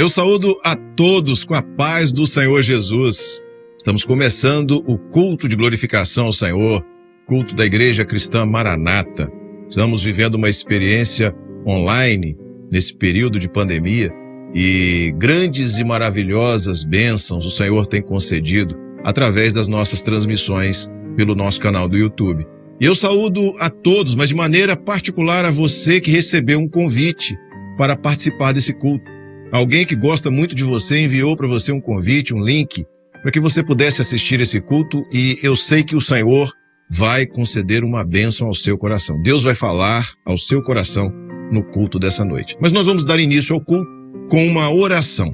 Eu saúdo a todos com a paz do Senhor Jesus. Estamos começando o culto de glorificação ao Senhor, culto da Igreja Cristã Maranata. Estamos vivendo uma experiência online nesse período de pandemia e grandes e maravilhosas bênçãos o Senhor tem concedido através das nossas transmissões pelo nosso canal do YouTube. E eu saúdo a todos, mas de maneira particular a você que recebeu um convite para participar desse culto. Alguém que gosta muito de você enviou para você um convite, um link, para que você pudesse assistir esse culto, e eu sei que o Senhor vai conceder uma bênção ao seu coração. Deus vai falar ao seu coração no culto dessa noite. Mas nós vamos dar início ao culto com uma oração.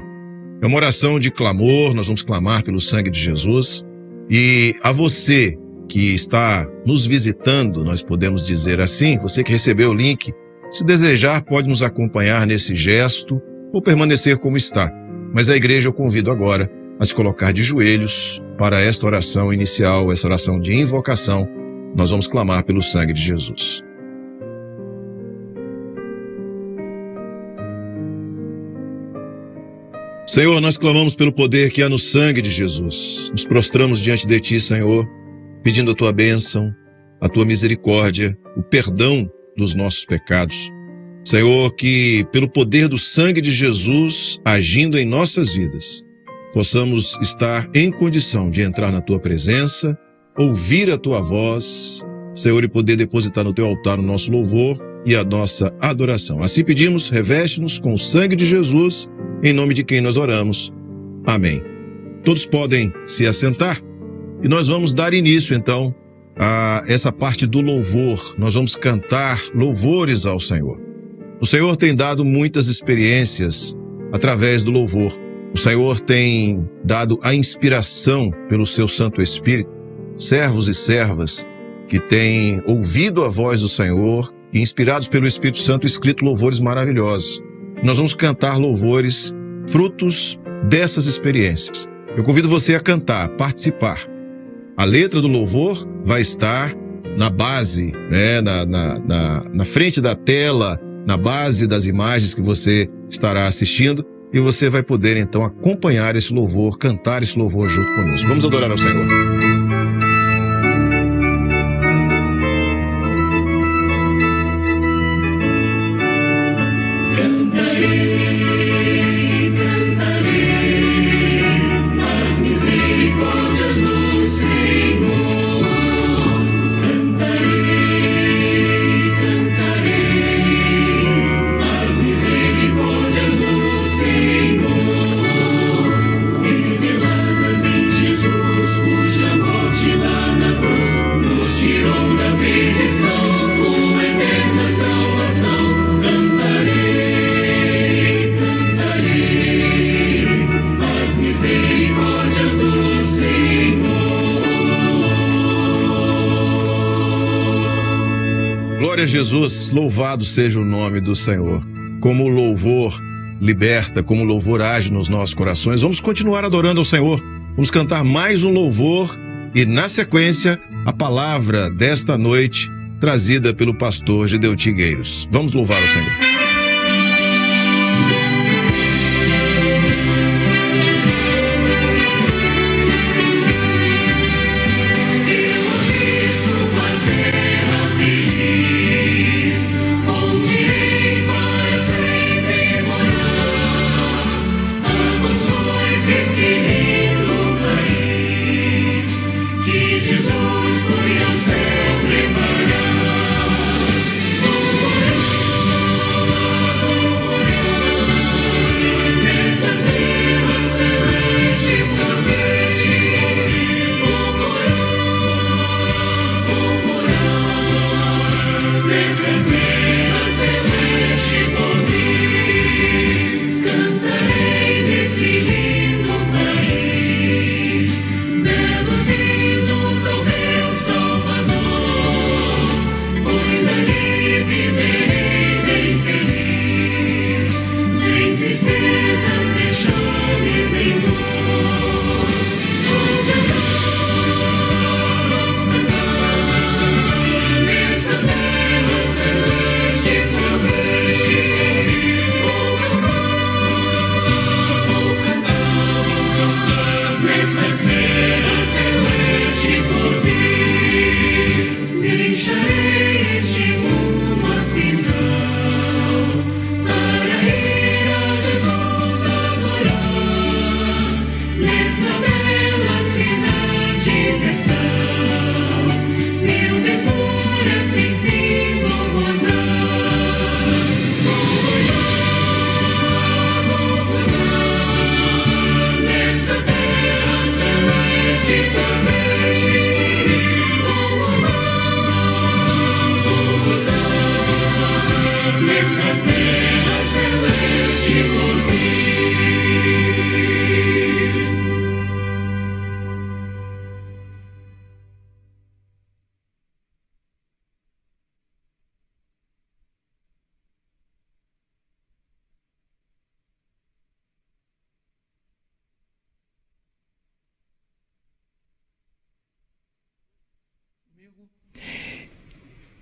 É uma oração de clamor, nós vamos clamar pelo sangue de Jesus. E a você que está nos visitando, nós podemos dizer assim, você que recebeu o link, se desejar pode nos acompanhar nesse gesto, ou permanecer como está. Mas a igreja eu convido agora a se colocar de joelhos para esta oração inicial, essa oração de invocação. Nós vamos clamar pelo sangue de Jesus. Senhor, nós clamamos pelo poder que há no sangue de Jesus. Nos prostramos diante de Ti, Senhor, pedindo a Tua bênção, a Tua misericórdia, o perdão dos nossos pecados. Senhor, que pelo poder do sangue de Jesus agindo em nossas vidas, possamos estar em condição de entrar na Tua presença, ouvir a Tua voz, Senhor, e poder depositar no Teu altar o nosso louvor e a nossa adoração. Assim pedimos, reveste-nos com o sangue de Jesus, em nome de quem nós oramos. Amém. Todos podem se assentar e nós vamos dar início, então, a essa parte do louvor. Nós vamos cantar louvores ao Senhor. O Senhor tem dado muitas experiências através do louvor. O Senhor tem dado a inspiração pelo seu Santo Espírito, servos e servas que têm ouvido a voz do Senhor e, inspirados pelo Espírito Santo, escrito louvores maravilhosos. Nós vamos cantar louvores frutos dessas experiências. Eu convido você a cantar, a participar. A letra do louvor vai estar na base, na frente da tela, na base das imagens que você estará assistindo, e você vai poder então acompanhar esse louvor, cantar esse louvor junto conosco. Vamos adorar ao Senhor. Glória a Jesus, louvado seja o nome do Senhor. Como o louvor liberta, como o louvor age nos nossos corações, vamos continuar adorando ao Senhor. Vamos cantar mais um louvor e, na sequência, a palavra desta noite trazida pelo pastor Gedeu Tigueiros. Vamos louvar o Senhor.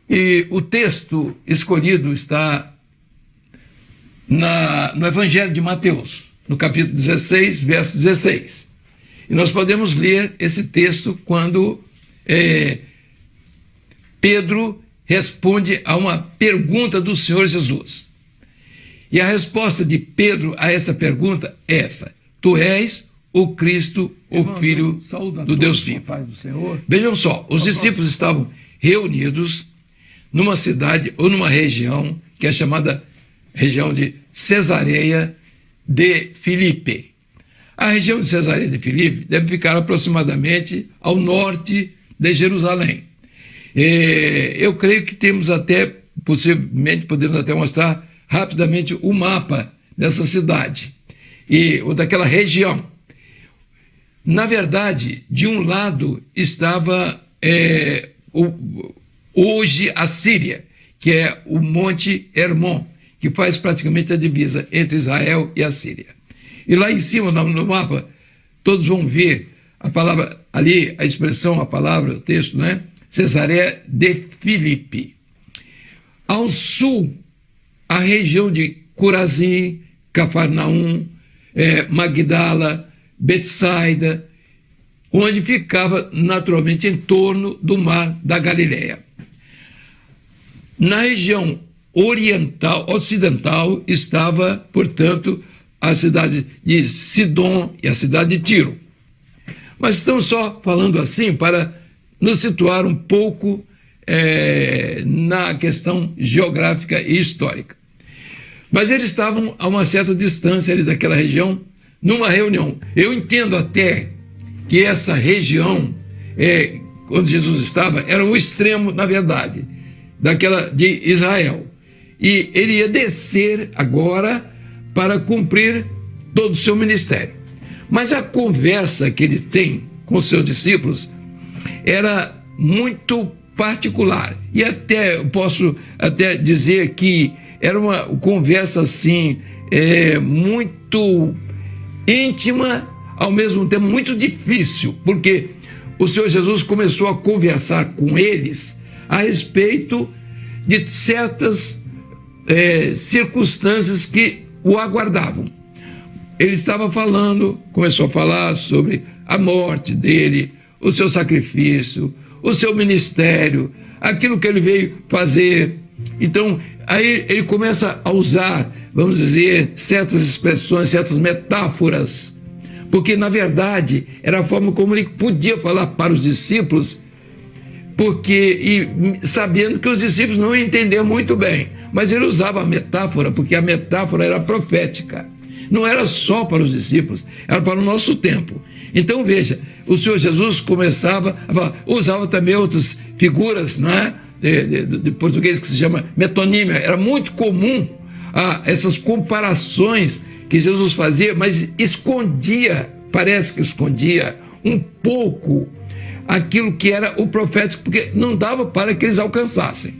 E o texto escolhido está no Evangelho de Mateus, no capítulo 16, verso 16. E nós podemos ler esse texto quando Pedro responde a uma pergunta do Senhor Jesus. E a resposta de Pedro a essa pergunta é essa: Tu és o Cristo, o Filho do Deus vivo. Vejam só, os discípulos estavam reunidos numa cidade ou numa região que é chamada região de Cesareia de Filipe. A região de Cesareia de Filipe deve ficar aproximadamente ao norte de Jerusalém. Eu creio que temos até, possivelmente, podemos até mostrar rapidamente o mapa dessa cidade ou daquela região. Na verdade, de um lado estava hoje a Síria, que é o Monte Hermon, que faz praticamente a divisa entre Israel e a Síria. E lá em cima, no mapa, todos vão ver a palavra ali, a expressão, a palavra, o texto, né? Cesareia de Filipe. Ao sul, a região de Corazim, Cafarnaum, Magdala, Betsaida, onde ficava naturalmente em torno do mar da Galileia. Na região ocidental estava, portanto, a cidade de Sidom e a cidade de Tiro. Mas estamos só falando assim para nos situar um pouco na questão geográfica e histórica. Mas eles estavam a uma certa distância ali daquela região, numa reunião. Eu entendo até que essa região, onde Jesus estava, era o extremo, na verdade, daquela de Israel. E ele ia descer agora para cumprir todo o seu ministério. Mas a conversa que ele tem com os seus discípulos era muito particular. E até eu posso até dizer que era uma conversa assim, muito íntima, ao mesmo tempo muito difícil, porque o Senhor Jesus começou a conversar com eles a respeito de certas circunstâncias que o aguardavam. Ele estava começou a falar sobre a morte dele, o seu sacrifício, o seu ministério, aquilo que ele veio fazer. Então, aí ele começa a usar, vamos dizer, certas expressões, certas metáforas, porque, na verdade, era a forma como ele podia falar para os discípulos, sabendo que os discípulos não entendiam muito bem, mas ele usava a metáfora, porque a metáfora era profética. Não era só para os discípulos, era para o nosso tempo. Então, veja, o Senhor Jesus começava a falar, usava também outras figuras, não é? De português que se chama metonímia. Era muito comum essas comparações que Jesus fazia, mas escondia, parece que escondia um pouco aquilo que era o profético, porque não dava para que eles alcançassem.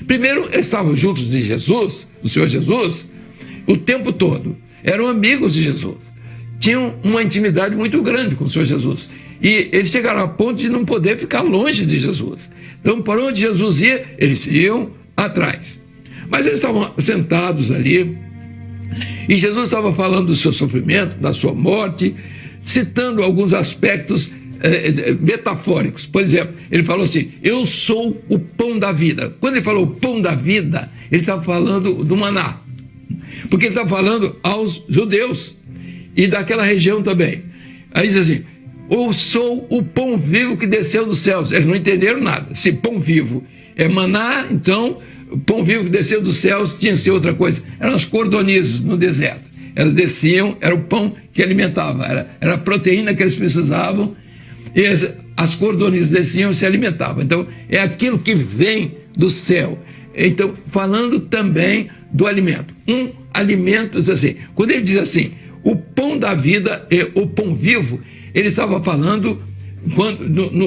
Primeiro, eles estavam juntos de Jesus, do Senhor Jesus, o tempo todo. Eram amigos de Jesus. Tinham uma intimidade muito grande com o Senhor Jesus. E eles chegaram a ponto de não poder ficar longe de Jesus. Então, para onde Jesus ia, eles iam atrás. Mas eles estavam sentados ali, e Jesus estava falando do seu sofrimento, da sua morte, citando alguns aspectos metafóricos. Por exemplo, ele falou assim, eu sou o pão da vida. Quando ele falou pão da vida, ele estava falando do maná, porque ele estava falando aos judeus e daquela região também. Aí diz assim, eu sou o pão vivo que desceu dos céus. Eles não entenderam nada. Se pão vivo é maná, então o pão vivo que desceu dos céus tinha que ser outra coisa. Eram as cordonizes no deserto. Elas desciam, era o pão que alimentava, era a proteína que eles precisavam, e as cordonizes desciam e se alimentavam. Então, é aquilo que vem do céu. Então, falando também do alimento. Um alimento, assim, quando ele diz assim, o pão da vida é o pão vivo, ele estava falando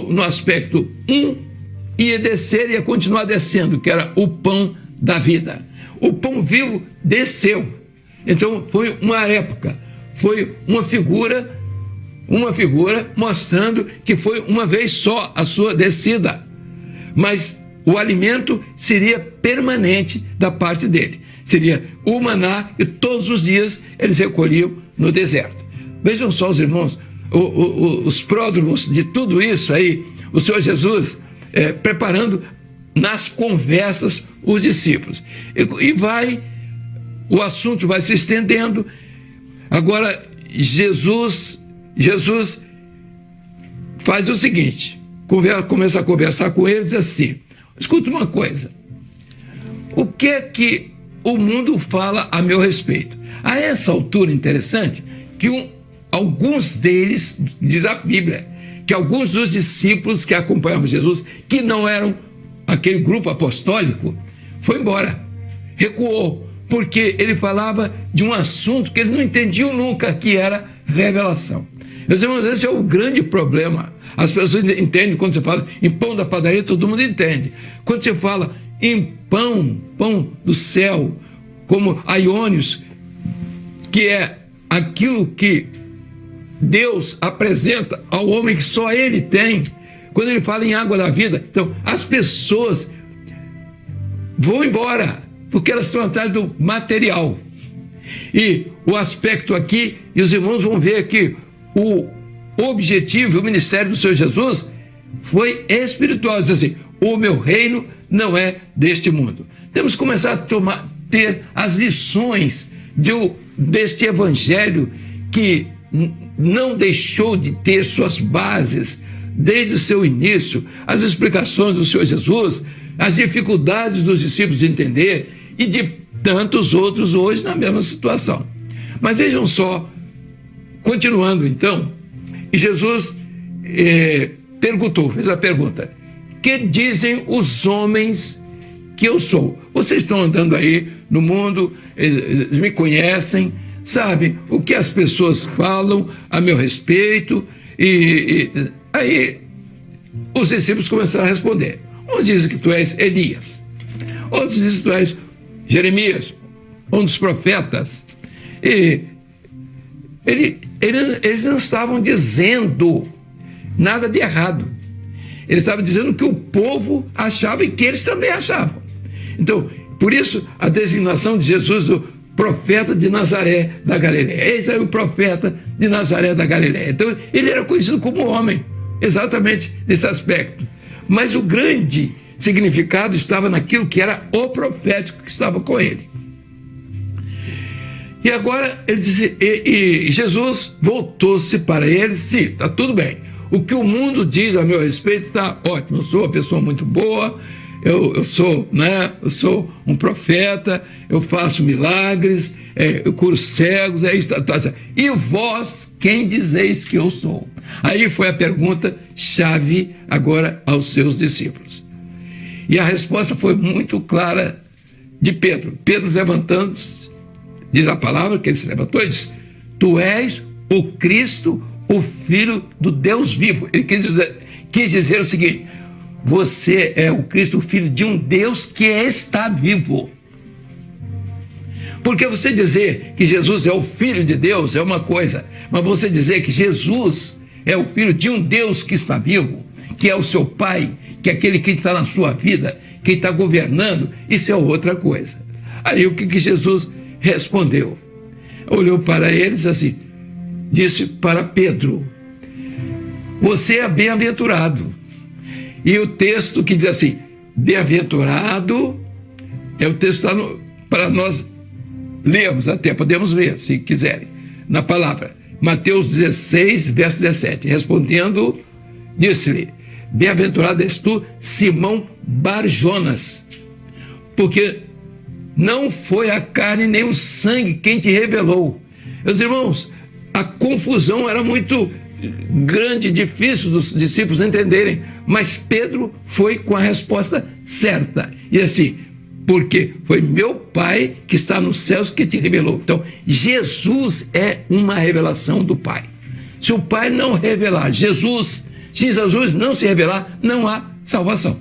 no aspecto ia descer e ia continuar descendo, que era o pão da vida. O pão vivo desceu. Então, foi uma época, foi uma figura mostrando que foi uma vez só a sua descida. mas o alimento seria permanente da parte dele. Seria o maná e todos os dias eles recolhiam no deserto. Vejam só os irmãos, os pródromos de tudo isso aí, o Senhor Jesus preparando nas conversas os discípulos. E o assunto vai se estendendo. Agora, Jesus faz o seguinte, começa a conversar com eles assim: escuta uma coisa, o que é que o mundo fala a meu respeito? A essa altura, interessante, que alguns deles, diz a Bíblia, que alguns dos discípulos que acompanhavam Jesus, que não eram aquele grupo apostólico, foi embora, recuou, porque ele falava de um assunto que eles não entendiam nunca, que era revelação. Meus irmãos, esse é o grande problema. As pessoas entendem quando você fala em pão da padaria, todo mundo entende. Quando você fala em pão do céu, como aiônios, que é aquilo que Deus apresenta ao homem que só ele tem. Quando ele fala em água da vida, então as pessoas vão embora, porque elas estão atrás do material. E o aspecto aqui, e os irmãos vão ver que o objetivo, o ministério do Senhor Jesus foi espiritual. Diz assim: o meu reino não é deste mundo. Temos que começar a ter as lições deste evangelho que não deixou de ter suas bases desde o seu início, as explicações do Senhor Jesus, as dificuldades dos discípulos de entender e de tantos outros hoje na mesma situação. Mas vejam só, continuando então, e Jesus fez a pergunta: que dizem os homens que eu sou? Vocês estão andando aí no mundo, eles me conhecem, sabem o que as pessoas falam a meu respeito, e aí os discípulos começaram a responder. Uns dizem que tu és Elias, outros dizem que tu és Jeremias, um dos profetas. E eles não estavam dizendo nada de errado. Eles estavam dizendo que o povo achava e que eles também achavam. Então, por isso, a designação de Jesus do profeta de Nazaré da Galileia. Esse é o profeta de Nazaré da Galileia. Então, ele era conhecido como homem, exatamente nesse aspecto. Mas o grande significado estava naquilo que era o profético que estava com ele. E agora, ele disse, e Jesus voltou-se para eles: sim, está tudo bem. O que o mundo diz a meu respeito está ótimo. Eu sou uma pessoa muito boa, eu sou um profeta, eu faço milagres, eu curo cegos, é isso. E vós, quem dizeis que eu sou? Aí foi a pergunta chave agora aos seus discípulos. E a resposta foi muito clara de Pedro. Pedro levantando-se, diz a palavra que ele se levantou e disse: tu és o Cristo, o Filho do Deus vivo. Ele quis dizer o seguinte: você é o Cristo, o Filho de um Deus que está vivo. Porque você dizer que Jesus é o Filho de Deus é uma coisa, mas você dizer que Jesus é o Filho de um Deus que está vivo, que é o seu Pai, que é aquele que está na sua vida, que está governando, isso é outra coisa. Aí o que Jesus respondeu? Olhou para eles assim, disse para Pedro: você é bem-aventurado. E o texto que diz assim, bem-aventurado, é o texto para nós lermos até, podemos ler, se quiserem, na palavra. Mateus 16, verso 17. Respondendo, disse-lhe: bem-aventurado és tu, Simão Bar-Jonas, porque não foi a carne nem o sangue quem te revelou. Meus irmãos, a confusão era muito grande, difícil dos discípulos entenderem, mas Pedro foi com a resposta certa. E assim, porque foi meu Pai que está nos céus que te revelou. Então, Jesus é uma revelação do Pai. Se o Pai não revelar se Jesus não se revelar, não há salvação.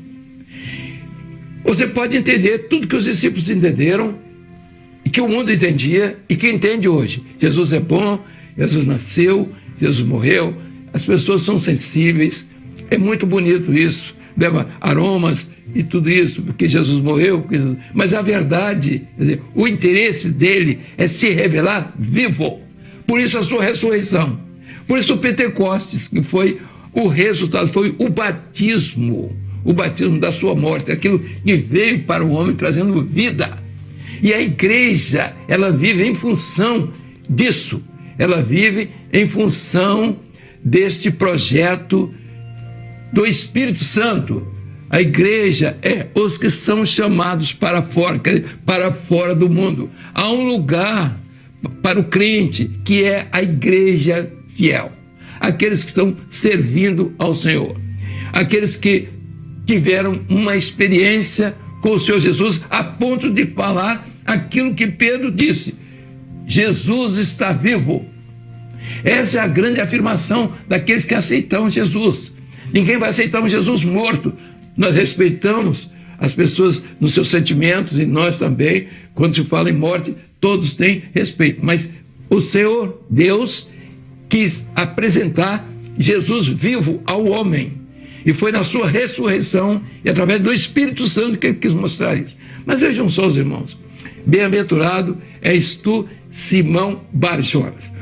Você pode entender tudo que os discípulos entenderam, e que o mundo entendia, e que entende hoje. Jesus é bom, Jesus nasceu, Jesus morreu, as pessoas são sensíveis, é muito bonito isso. leva aromas e tudo isso, porque Jesus morreu. Mas a verdade, quer dizer, o interesse dele é se revelar vivo. Por isso a sua ressurreição. Por isso o Pentecostes, que foi o resultado, foi o batismo da sua morte, aquilo que veio para o homem trazendo vida. E a igreja, ela vive em função disso. Ela vive em função deste projeto do Espírito Santo. A igreja é os que são chamados para fora do mundo. Há um lugar para o crente, que é a igreja fiel. Aqueles que estão servindo ao Senhor. Aqueles que tiveram uma experiência com o Senhor Jesus, a ponto de falar aquilo que Pedro disse: Jesus está vivo. Essa é a grande afirmação daqueles que aceitam Jesus. Ninguém vai aceitar um Jesus morto. Nós respeitamos as pessoas nos seus sentimentos, e nós também, quando se fala em morte, todos têm respeito. Mas o Senhor Deus quis apresentar Jesus vivo ao homem. E foi na sua ressurreição e através do Espírito Santo que ele quis mostrar isso. Mas vejam só, os irmãos. Bem-aventurado és tu, Simão Bar-Jonas.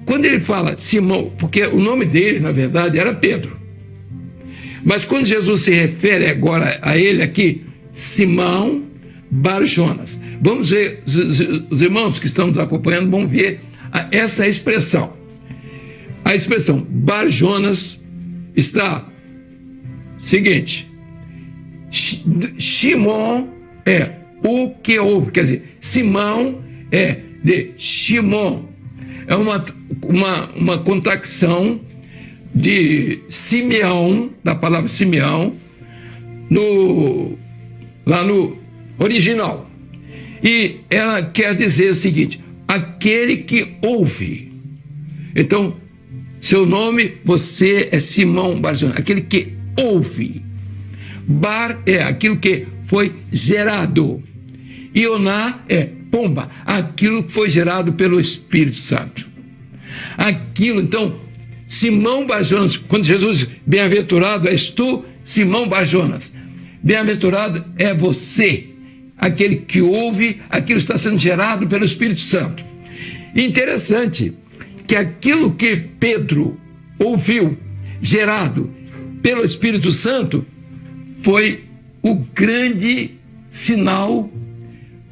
Quando ele fala Simão, porque o nome dele, na verdade, era Pedro. Mas quando Jesus se refere agora a ele aqui, Simão Bar-Jonas. Vamos ver, os irmãos que estão nos acompanhando vão ver essa expressão. A expressão Bar-Jonas está seguinte: Shimon é o que ouve, quer dizer, Simão é de Shimon, é uma contracção de Simeão, da palavra Simeão, lá no original. E ela quer dizer o seguinte: aquele que ouve. Então, seu nome, você é Simão Bar-Jonas, aquele que ouve. Bar é aquilo que foi gerado. Ioná é pomba, aquilo que foi gerado pelo Espírito Santo. Aquilo, então, Simão Bar-Jonas, quando Jesus, bem-aventurado és tu, Simão Bar-Jonas. Bem-aventurado é você, aquele que ouve, aquilo está sendo gerado pelo Espírito Santo. Interessante que aquilo que Pedro ouviu, gerado pelo Espírito Santo, foi o grande sinal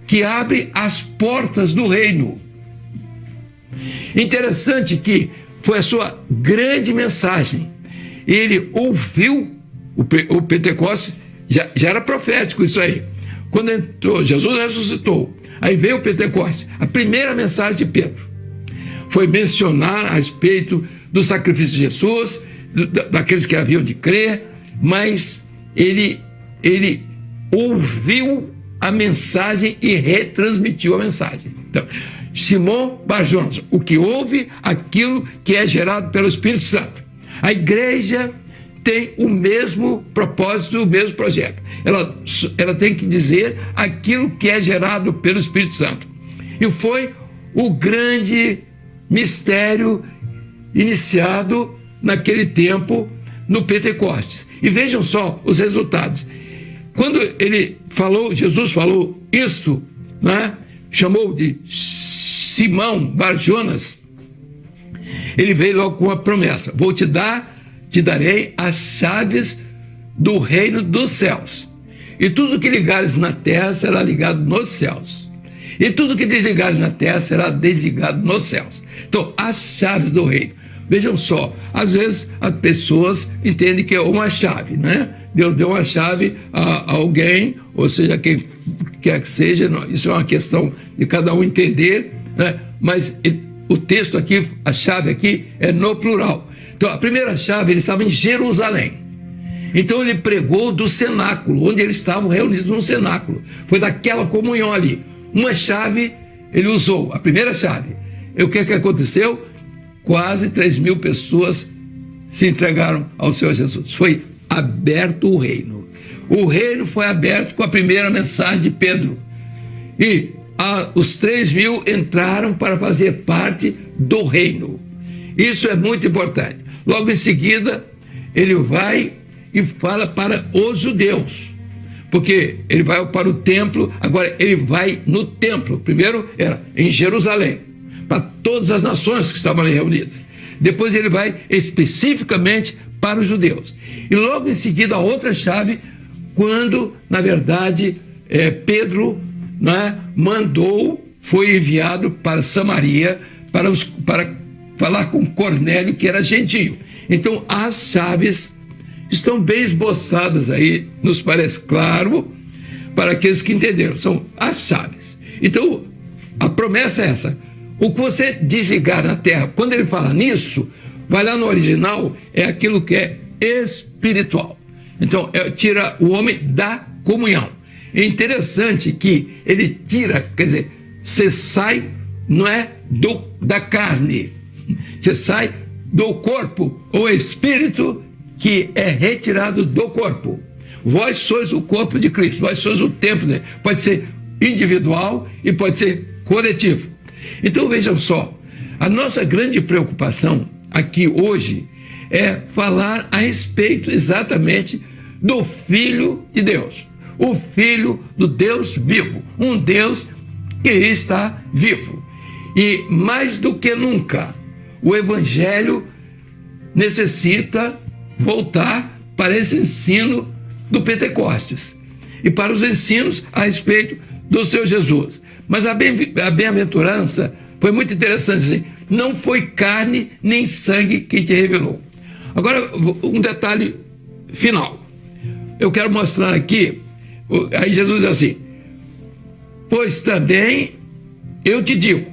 que abre as portas do reino. Interessante que foi a sua grande mensagem. Ele ouviu, o Pentecostes já era profético isso aí. Quando entrou, Jesus ressuscitou, aí veio o Pentecostes. A primeira mensagem de Pedro foi mencionar a respeito do sacrifício de Jesus, daqueles que haviam de crer, mas ele ouviu a mensagem e retransmitiu a mensagem. Então, Simão Bar-Jonas, o que ouve aquilo que é gerado pelo Espírito Santo. A igreja tem o mesmo propósito, o mesmo projeto. Ela tem que dizer aquilo que é gerado pelo Espírito Santo. E foi o grande mistério iniciado naquele tempo no Pentecostes. E vejam só os resultados. Quando Jesus falou isto, né, chamou de Simão Bar-Jonas, ele veio logo com uma promessa: te darei as chaves do reino dos céus. E tudo que ligares na terra será ligado nos céus. E tudo que desligares na terra será desligado nos céus. Então, as chaves do reino. Vejam só, às vezes as pessoas entendem que é uma chave, né? Deus deu uma chave a alguém, ou seja, quem quer que seja, isso é uma questão de cada um entender, né? Mas o texto aqui, a chave aqui é no plural. Então, a primeira chave, ele estava em Jerusalém. Então, ele pregou do cenáculo, onde eles estavam reunidos no cenáculo. Foi daquela comunhão ali. Uma chave ele usou, a primeira chave. E o que aconteceu? Quase 3.000 pessoas se entregaram ao Senhor Jesus. Foi aberto o reino. O reino foi aberto com a primeira mensagem de Pedro. E os 3.000 entraram para fazer parte do reino. Isso é muito importante. Logo em seguida, ele vai e fala para os judeus. Porque ele vai para o templo, agora ele vai no templo. Primeiro era em Jerusalém, para todas as nações que estavam ali reunidas. Depois ele vai especificamente para os judeus. E logo em seguida a outra chave, quando, na verdade, Pedro, né, foi enviado para Samaria para falar com Cornélio, que era gentio. Então as chaves estão bem esboçadas aí, nos parece claro, para aqueles que entenderam, são as chaves. Então, a promessa é essa: o que você desligar na terra, quando ele fala nisso, vai lá no original, é aquilo que é espiritual. Então, tira o homem da comunhão. É interessante que ele tira, quer dizer, você sai, não é da carne, você sai do corpo, o espírito que é retirado do corpo. Vós sois o corpo de Cristo, vós sois o templo dele. Pode ser individual e pode ser coletivo. Então vejam só, a nossa grande preocupação aqui hoje é falar a respeito exatamente do Filho de Deus, o Filho do Deus vivo, um Deus que está vivo. E mais do que nunca, o Evangelho necessita voltar para esse ensino do Pentecostes e para os ensinos a respeito do seu Jesus. Mas a bem-aventurança foi muito interessante, assim, não foi carne nem sangue quem te revelou. Agora, um detalhe final. Eu quero mostrar aqui, aí Jesus diz assim: pois também eu te digo,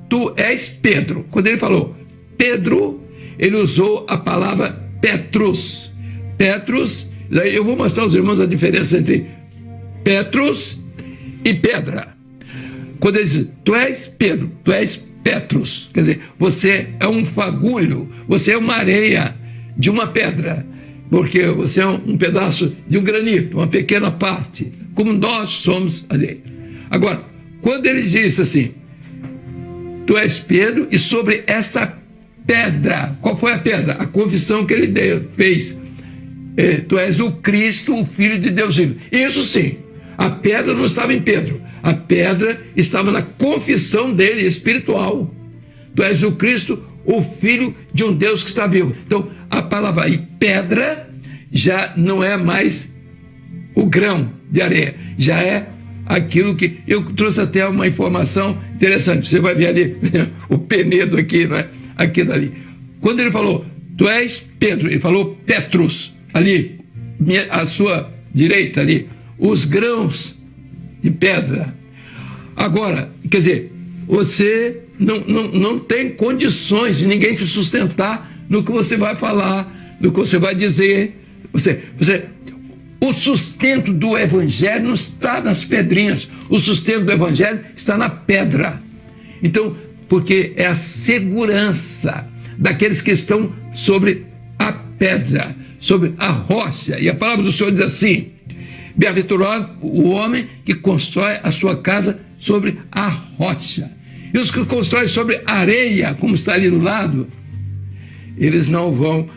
tu és Pedro. Quando ele falou Pedro, ele usou a palavra Petrus. Petrus, daí eu vou mostrar aos irmãos a diferença entre Petrus e pedra. Quando ele diz, tu és Pedro, tu és Petrus, quer dizer, você é um fagulho, você é uma areia de uma pedra, porque você é um pedaço de um granito, uma pequena parte, como nós somos areia. Agora, quando ele disse assim, tu és Pedro, e sobre esta pedra, qual foi a pedra? A confissão que ele fez. Tu és o Cristo, o Filho de Deus vivo. Isso sim, a pedra não estava em Pedro, a pedra estava na confissão dele espiritual. Tu és o Cristo, o Filho de um Deus que está vivo. Então, a palavra aí, pedra, já não é mais o grão de areia, já é aquilo que... Eu trouxe até uma informação interessante, você vai ver ali o Penedo aqui, não é? Aqui dali. Quando ele falou, tu és Pedro, ele falou Petrus, ali, à sua direita ali, os grãos de pedra. Agora, quer dizer, você não tem condições de ninguém se sustentar no que você vai falar, no que você vai dizer. O sustento do evangelho não está nas pedrinhas, o sustento do evangelho está na pedra. Então, porque é a segurança daqueles que estão sobre a pedra, sobre a rocha. E a palavra do Senhor diz assim, bem-aventurado o homem que constrói a sua casa sobre a rocha. E os que constroem sobre areia, como está ali do lado, eles não vão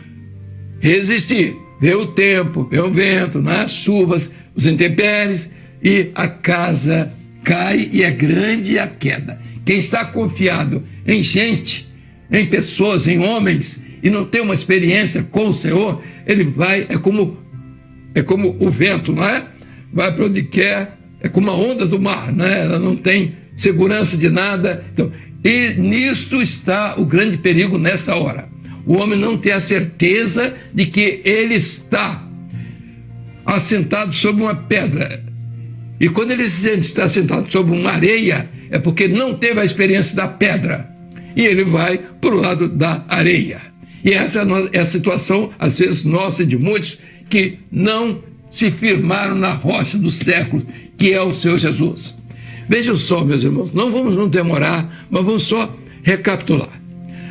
resistir. Vê o tempo, vê o vento, as chuvas, os intempéries, e a casa cai e é grande a queda. Quem está confiado em gente, em pessoas, em homens, e não tem uma experiência com o Senhor, ele vai, é como o vento, não é? Vai para onde quer, é como a onda do mar, não é? Ela não tem segurança de nada. Então, e nisto está o grande perigo nessa hora. O homem não tem a certeza de que ele está assentado sobre uma pedra. E quando ele se sente estar assentado sobre uma areia, é porque não teve a experiência da pedra. E ele vai para o lado da areia. E essa é a situação, às vezes, nossa e de muitos, que não se firmaram na rocha dos séculos, que é o Senhor Jesus. Vejam só, meus irmãos, não vamos nos demorar, mas vamos só recapitular.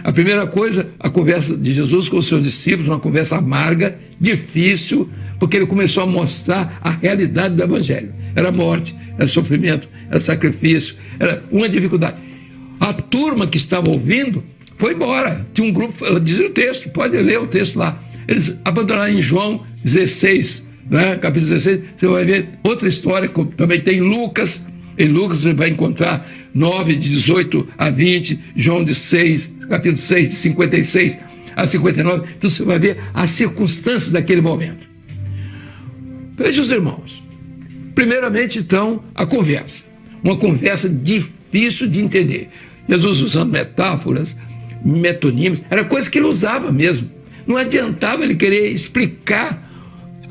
A primeira coisa, a conversa de Jesus com os seus discípulos, uma conversa amarga, difícil, porque ele começou a mostrar a realidade do Evangelho. Era morte, era sofrimento, era sacrifício, era uma dificuldade. A turma que estava ouvindo foi embora. Tinha um grupo, ela dizia o texto, pode ler o texto lá. eles abandonaram em João 16, né? Capítulo 16, você vai ver outra história, como também tem Lucas. Em Lucas você vai encontrar 9, de 18 a 20, João de 6, capítulo 6, de 56 a 59. Então você vai ver as circunstâncias daquele momento. Veja os irmãos. Primeiramente, então, a conversa. Uma conversa difícil de entender. Jesus usando metáforas, metonímias, era coisa que ele usava mesmo. Não adiantava ele querer explicar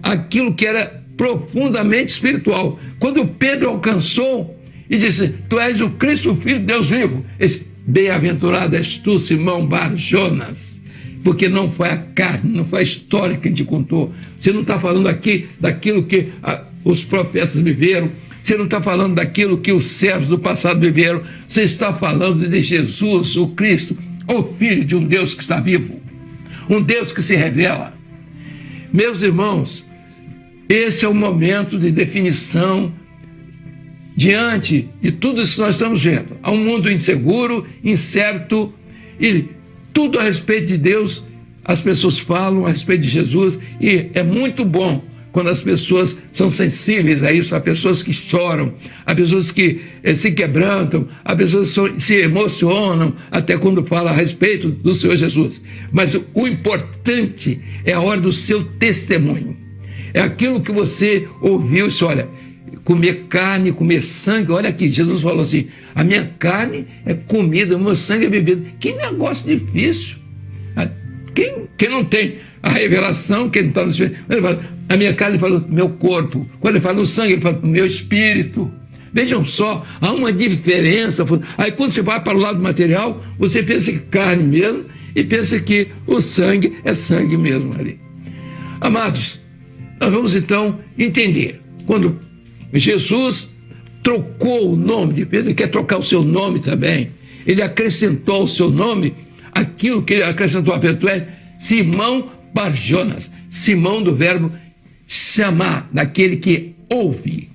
aquilo que era profundamente espiritual. Quando Pedro alcançou e disse: tu és o Cristo, o Filho de Deus vivo, esse bem-aventurado és tu, Simão Bar-Jonas, porque não foi a carne, não foi a história que te contou. Você não está falando aqui daquilo que os profetas viveram, você não está falando daquilo que os servos do passado viveram, você está falando de Jesus, o Cristo, o Filho de um Deus que está vivo, um Deus que se revela. Meus irmãos, esse é o momento de definição diante de tudo isso que nós estamos vendo. Há um mundo inseguro, incerto, e tudo a respeito de Deus, as pessoas falam a respeito de Jesus, e é muito bom quando as pessoas são sensíveis a isso. Há pessoas que choram, há pessoas que se quebrantam, há pessoas que se emocionam até quando falam a respeito do Senhor Jesus. Mas o importante é a hora do seu testemunho. É aquilo que você ouviu, isso, olha, comer carne, comer sangue. Olha aqui, Jesus falou assim: a minha carne é comida, o meu sangue é bebida. Que negócio difícil. Quem não tem a revelação, quem não está no Espírito, ele fala, a minha carne, ele fala meu corpo. Quando ele fala no sangue, ele fala meu espírito. Vejam só, há uma diferença. Aí quando você vai para o lado material, você pensa que carne mesmo, e pensa que o sangue é sangue mesmo ali. Amados, nós vamos então entender. Quando Jesus trocou o nome de Pedro, ele quer trocar o seu nome também. Ele acrescentou ao seu nome aquilo que ele acrescentou a Pedro: tu és Simão Bar-Jonas. Simão do verbo chamar, daquele que ouve.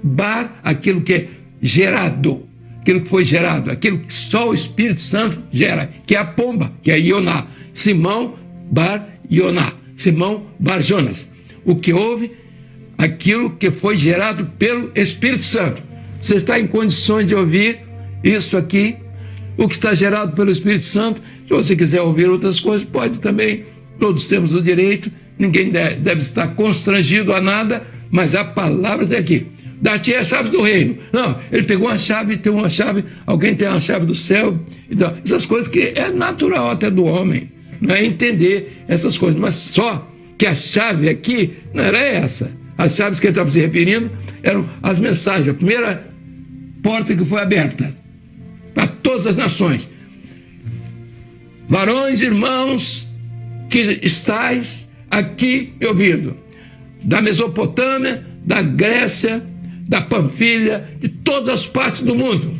Bar, aquilo que é gerado, aquilo que foi gerado, aquilo que só o Espírito Santo gera, que é a pomba, que é Ioná. Simão Bar-Ioná, Simão Bar-Jonas. O que ouve, aquilo que foi gerado pelo Espírito Santo. Você está em condições de ouvir isso aqui, o que está gerado pelo Espírito Santo? Se você quiser ouvir outras coisas, pode também. Todos temos o direito, ninguém deve estar constrangido a nada, mas a palavra está aqui. Dá-te a chave do reino. Não, ele pegou uma chave, tem uma chave, alguém tem uma chave do céu. Então, essas coisas que é natural até do homem, não é entender essas coisas, mas só que a chave aqui não era essa. As chaves que ele estava se referindo eram as mensagens, a primeira porta que foi aberta para todas as nações. Varões, irmãos, que estáis aqui me ouvindo, da Mesopotâmia, da Grécia, da Panfilha, de todas as partes do mundo.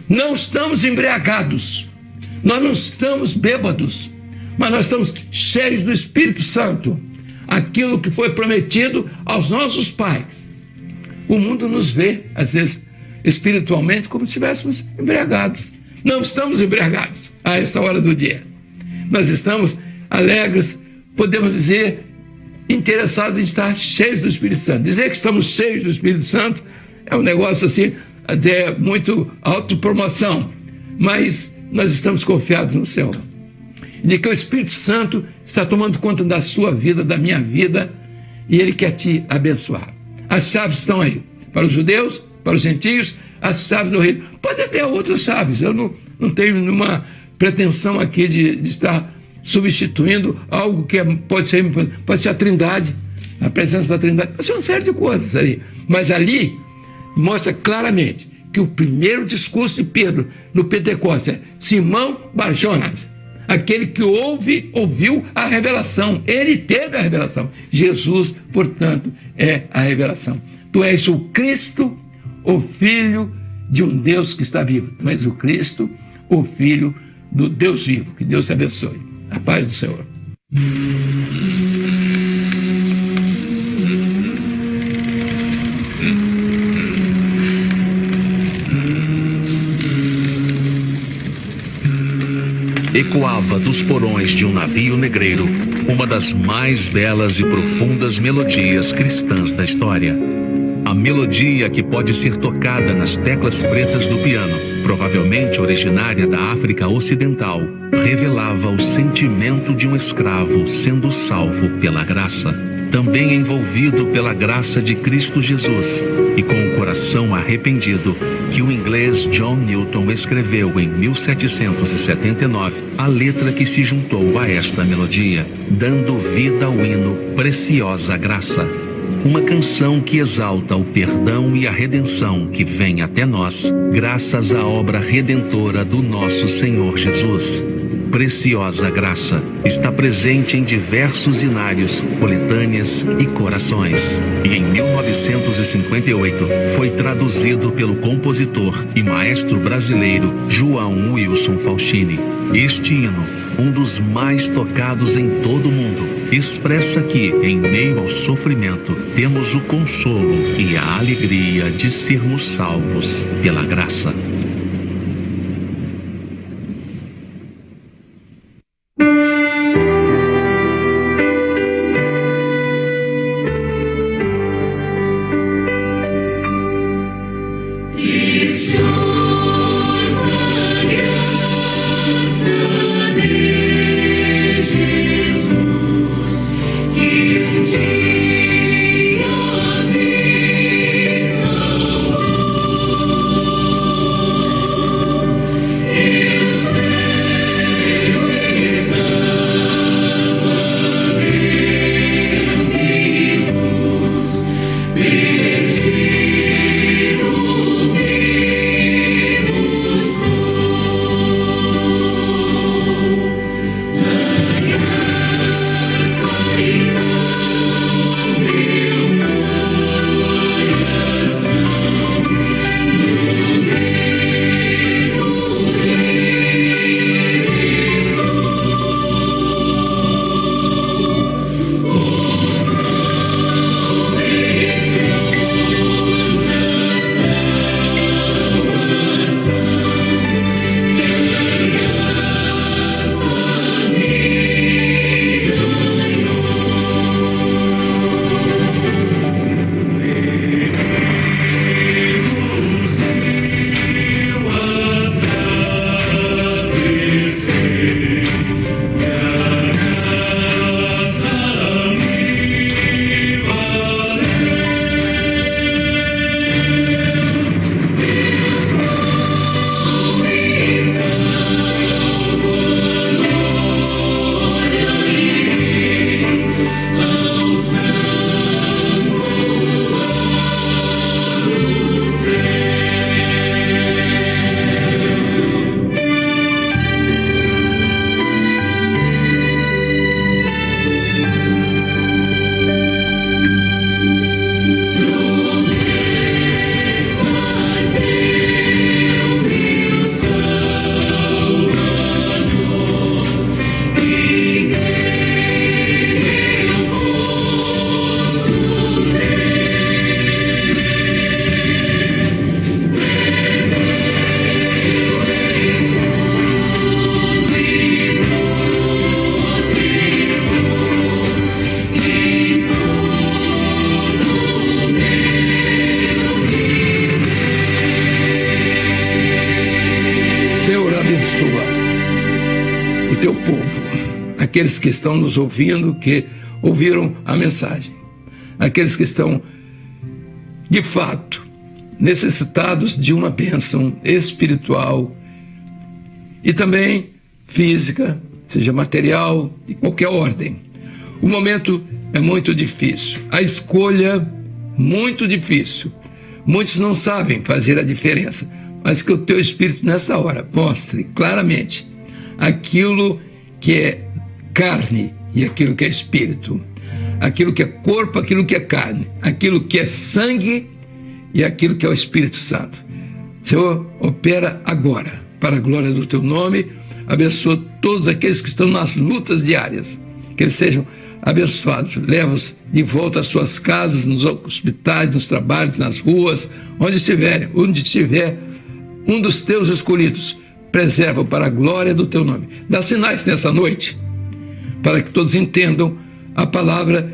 Não estamos embriagados, nós não estamos bêbados, mas nós estamos cheios do Espírito Santo, aquilo que foi prometido aos nossos pais. O mundo nos vê, às vezes, espiritualmente, como se estivéssemos embriagados. Não estamos embriagados a esta hora do dia. Nós estamos alegres, podemos dizer, interessados em estar cheios do Espírito Santo. Dizer que estamos cheios do Espírito Santo é um negócio assim, até muito autopromoção, mas nós estamos confiados no Senhor, de que o Espírito Santo está tomando conta da sua vida, da minha vida, e Ele quer te abençoar. As chaves estão aí, para os judeus, para os gentios, as chaves do reino. Pode ter outras chaves, eu não tenho nenhuma pretensão aqui de estar substituindo algo que pode ser a Trindade, a presença da Trindade, pode ser uma série de coisas ali, mas ali mostra claramente que o primeiro discurso de Pedro no Pentecostes é Simão Bar-Jonas, aquele que ouviu a revelação, ele teve a revelação. Jesus, portanto, é a revelação. Tu és o Cristo, o Filho de um Deus que está vivo. Tu és o Cristo, o Filho do Deus vivo. Que Deus te abençoe. A paz do Senhor. Ecoava dos porões de um navio negreiro uma das mais belas e profundas melodias cristãs da história. A melodia que pode ser tocada nas teclas pretas do piano, provavelmente originária da África Ocidental, revelava o sentimento de um escravo sendo salvo pela graça, também envolvido pela graça de Cristo Jesus, e com o coração arrependido, que o inglês John Newton escreveu em 1779 a letra que se juntou a esta melodia, dando vida ao hino Preciosa Graça. Uma canção que exalta o perdão e a redenção que vem até nós, graças à obra redentora do nosso Senhor Jesus. Preciosa Graça está presente em diversos hinários, coletâneas e corações. E em 1958 foi traduzido pelo compositor e maestro brasileiro João Wilson Faustini. Este hino, um dos mais tocados em todo o mundo, expressa que, em meio ao sofrimento, temos o consolo e a alegria de sermos salvos pela graça. teu povo, aqueles que estão nos ouvindo, que ouviram a mensagem, aqueles que estão, de fato, necessitados de uma bênção espiritual e também física, seja material, de qualquer ordem. O momento é muito difícil, a escolha muito difícil. Muitos não sabem fazer a diferença, mas que o teu Espírito nessa hora mostre claramente aquilo que é carne e aquilo que é Espírito, aquilo que é corpo, aquilo que é carne, aquilo que é sangue e aquilo que é o Espírito Santo. Senhor, opera agora, para a glória do teu nome, abençoa todos aqueles que estão nas lutas diárias, que eles sejam abençoados, leva-os de volta às suas casas, nos hospitais, nos trabalhos, nas ruas, onde estiver um dos teus escolhidos, preserva para a glória do teu nome. Dá sinais nessa noite, para que todos entendam a palavra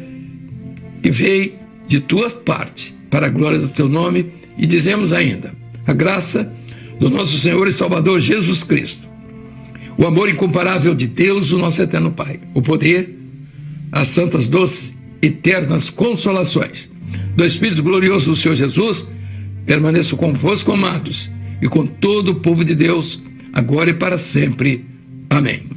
que veio de tua parte, para a glória do teu nome. E dizemos ainda, a graça do nosso Senhor e Salvador Jesus Cristo, o amor incomparável de Deus, o nosso eterno Pai, o poder, as santas, doces, eternas consolações do Espírito glorioso do Senhor Jesus, permaneça convosco, amados, e com todo o povo de Deus, agora e para sempre. Amém.